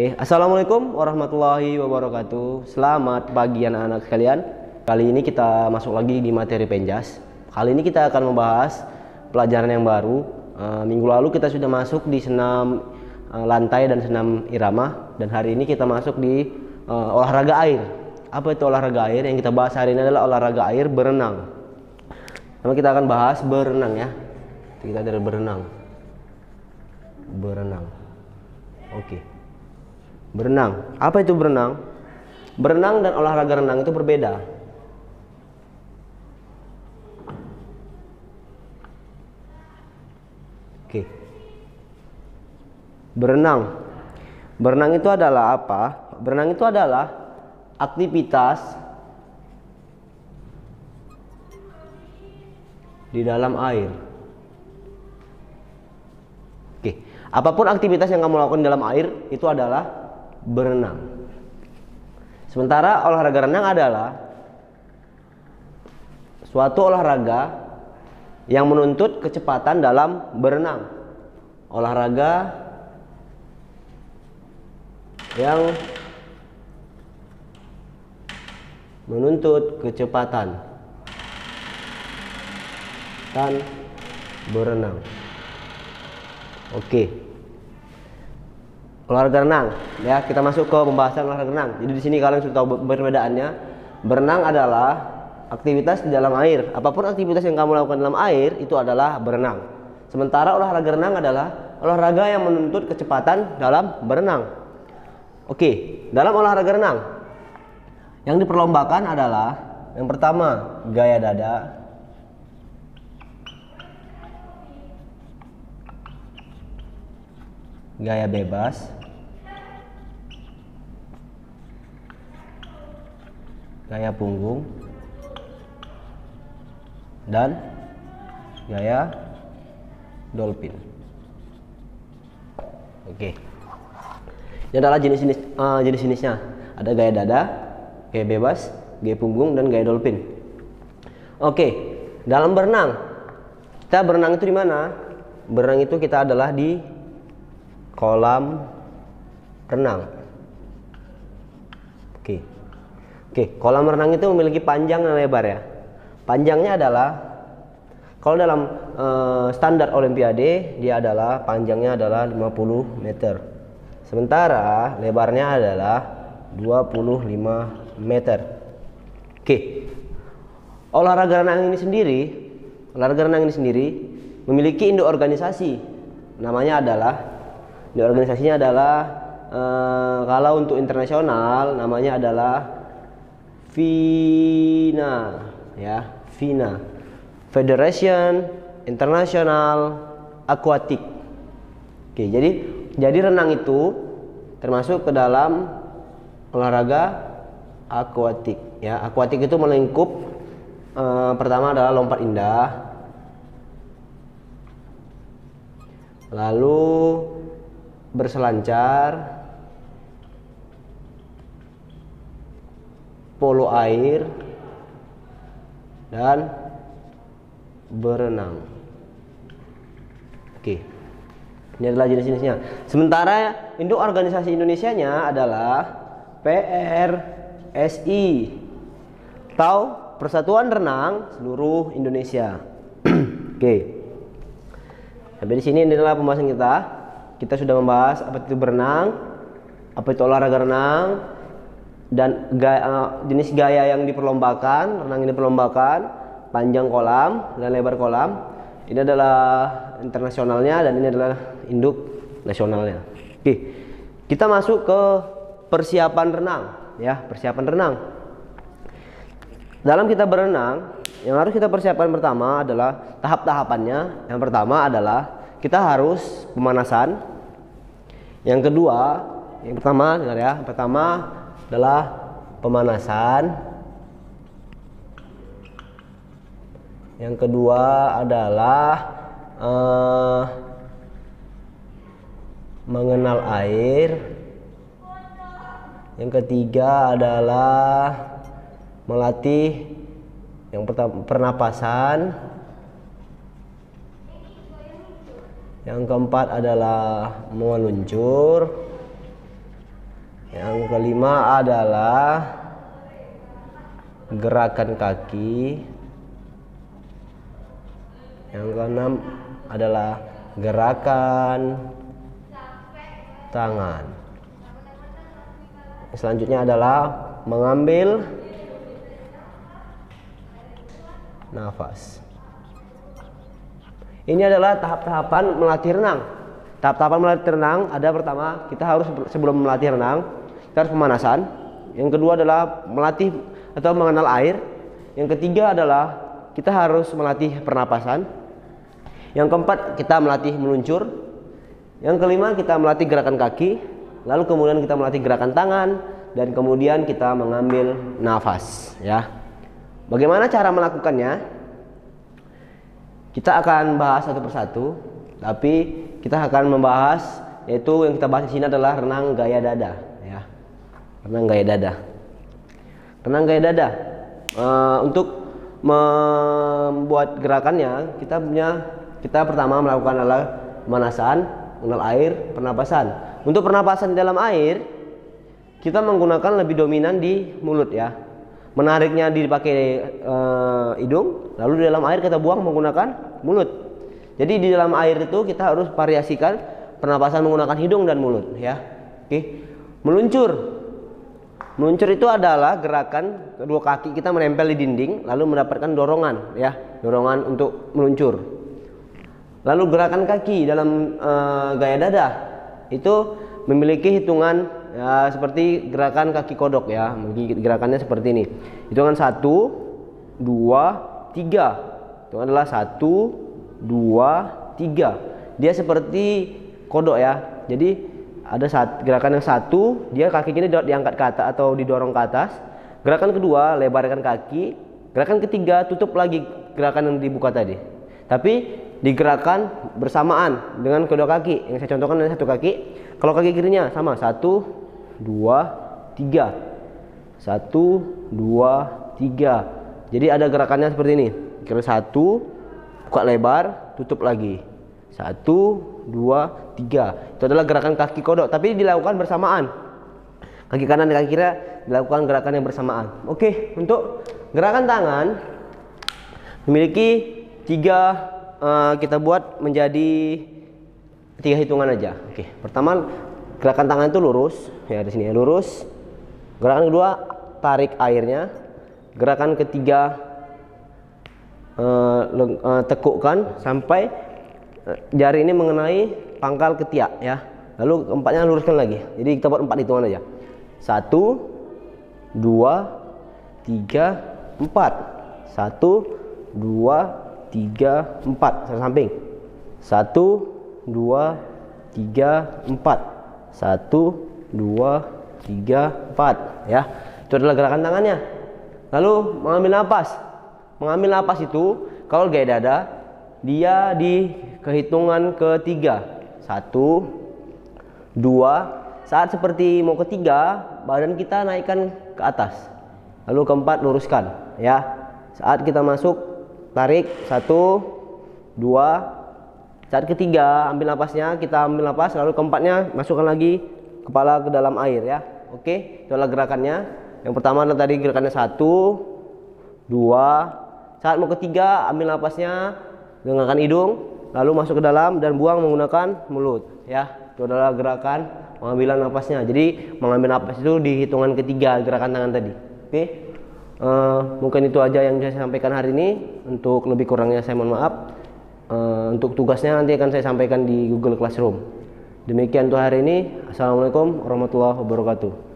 Oke, assalamualaikum warahmatullahi wabarakatuh. Selamat pagi anak-anak sekalian. Kali ini kita masuk lagi di materi Penjas. Kali ini kita akan membahas pelajaran yang baru. Minggu lalu kita sudah masuk di senam lantai dan senam irama, dan hari ini kita masuk di olahraga air. Apa itu olahraga air? Yang kita bahas hari ini adalah olahraga air berenang. Nama kita akan bahas berenang ya. Kita dari berenang. Oke. Berenang. Apa itu berenang? Berenang dan olahraga renang itu berbeda. Oke. Berenang. Berenang itu adalah apa? Berenang itu adalah aktivitas di dalam air. Oke. Apapun aktivitas yang kamu lakukan di dalam air itu adalah berenang. Sementara olahraga renang adalah suatu olahraga yang menuntut kecepatan dalam berenang. Olahraga yang menuntut kecepatan dan berenang. Oke. Olahraga renang, ya kita masuk ke pembahasan olahraga renang. Jadi di sini kalian sudah tahu perbedaannya. Berenang adalah aktivitas di dalam air. Apapun aktivitas yang kamu lakukan dalam air itu adalah berenang. Sementara olahraga renang adalah olahraga yang menuntut kecepatan dalam berenang. Oke, dalam olahraga renang yang diperlombakan adalah yang pertama gaya dada, gaya bebas, gaya punggung, dan gaya dolphin. Oke. Ini adalah jenis-jenisnya. Ada gaya dada, gaya bebas, gaya punggung, dan gaya dolphin. Oke. Dalam berenang, kita berenang itu di mana? Berenang itu kita adalah di kolam renang. Oke, kolam renang itu memiliki panjang dan lebar ya. Panjangnya adalah kalau dalam standar olimpiade dia adalah panjangnya adalah 50 meter. Sementara lebarnya adalah 25 meter. Oke. Olahraga renang ini sendiri memiliki induk organisasi. Namanya adalah organisasinya adalah kalau untuk internasional namanya adalah FINA ya, FINA, Federation International Aquatic. Oke, jadi renang itu termasuk ke dalam olahraga akuatik ya. Akuatik itu melingkup pertama adalah lompat indah, lalu berselancar, polo air, dan berenang. Oke, ini adalah jenis-jenisnya. Sementara induk organisasi Indonesianya adalah PRSI atau Persatuan Renang Seluruh Indonesia. Oke. Sampai di sini adalah pembahasan kita. Kita sudah membahas apa itu berenang, apa itu olahraga renang, dan jenis gaya yang diperlombakan, renang yang diperlombakan, panjang kolam dan lebar kolam. Ini adalah internasionalnya dan ini adalah induk nasionalnya. Oke, kita masuk ke persiapan renang, ya, persiapan renang. Dalam kita berenang, yang harus kita persiapkan pertama adalah tahap-tahapannya. Yang pertama adalah kita harus pemanasan. Yang kedua, dengar ya, pertama adalah pemanasan. Yang kedua adalah mengenal air. Yang ketiga adalah melatih yang pertama pernapasan. Yang keempat adalah meluncur. Yang kelima adalah gerakan kaki. Yang keenam adalah gerakan tangan. Selanjutnya adalah mengambil nafas. Ini adalah tahap-tahapan melatih renang. Tahap-tahapan melatih renang ada pertama, kita harus sebelum melatih renang, kita harus pemanasan. Yang kedua adalah melatih atau mengenal air. Yang ketiga adalah kita harus melatih pernapasan. Yang keempat, kita melatih meluncur. Yang kelima, kita melatih gerakan kaki. Lalu kemudian kita melatih gerakan tangan, dan kemudian kita mengambil nafas, ya. Bagaimana cara melakukannya? Kita akan bahas satu persatu, tapi kita akan membahas, yaitu yang kita bahas di sini adalah renang gaya dada, ya. Renang gaya dada. Renang gaya dada. Untuk membuat gerakannya, kita pertama melakukan adalah pemanasan, mengenal air, pernapasan. Untuk pernapasan di dalam air, kita menggunakan lebih dominan di mulut, ya. Menariknya dipakai hidung, lalu di dalam air kita buang menggunakan mulut. Jadi di dalam air itu kita harus variasikan pernapasan menggunakan hidung dan mulut, ya. Oke. Meluncur. Meluncur itu adalah gerakan kedua kaki kita menempel di dinding lalu mendapatkan dorongan, ya. Dorongan untuk meluncur. Lalu gerakan kaki dalam gaya dada itu memiliki hitungan, ya, seperti gerakan kaki kodok, ya. Gerakannya seperti ini. Hitungan 1, 2, 3. Itu adalah 1, 2, 3. Dia seperti kodok, ya. Jadi ada gerakan yang satu, dia kaki kiri diangkat ke atas atau didorong ke atas. Gerakan kedua, lebarkan kaki. Gerakan ketiga, tutup lagi gerakan yang dibuka tadi. Tapi digerakkan bersamaan dengan kedua kaki. Yang saya contohkan adalah satu kaki. Kalau kaki kirinya sama, 1, 2, 3. 1, 2, 3. Jadi ada gerakannya seperti ini. Kira 1, buka lebar, tutup lagi. 1, 2, 3. Itu adalah gerakan kaki kodok, tapi dilakukan bersamaan. Kaki kanan dan kaki kiri dilakukan gerakan yang bersamaan. Oke, untuk gerakan tangan memiliki 3, kita buat menjadi 3 hitungan aja. Oke, pertama gerakan tangan itu lurus, ya, di sini ya, lurus. Gerakan kedua tarik airnya. Gerakan ketiga tekukkan sampai jari ini mengenai pangkal ketiak, ya. Lalu keempatnya luruskan lagi. Jadi kita buat 4 hitungan aja. 1, 2, 3, 4. 1, 2, 3, 4. Secara samping. 1, 2, 3, 4. 1, 2, 3, 4. Ya, itu adalah gerakan tangannya. Lalu mengambil napas. Mengambil napas itu kalau gaya dada, dia di kehitungan ketiga. 1, 2. Saat seperti mau ketiga, badan kita naikkan ke atas. Lalu keempat, luruskan, ya. Saat kita masuk, tarik. 1, 2. Saat ketiga, ambil napasnya, kita ambil napas. Lalu keempatnya, masukkan lagi kepala ke dalam air, ya. Oke, itu adalah gerakannya. Yang pertama adalah tadi gerakannya 1, 2. Saat mau ketiga, ambil napasnya, gunakan hidung, lalu masuk ke dalam dan buang menggunakan mulut, ya. Itu adalah gerakan pengambilan napasnya. Jadi mengambil napas itu di hitungan ketiga gerakan tangan tadi. Oke, mungkin itu aja yang saya sampaikan hari ini. Untuk lebih kurangnya saya mohon maaf. Untuk tugasnya nanti akan saya sampaikan di Google Classroom. Demikian untuk hari ini. Assalamualaikum warahmatullahi wabarakatuh.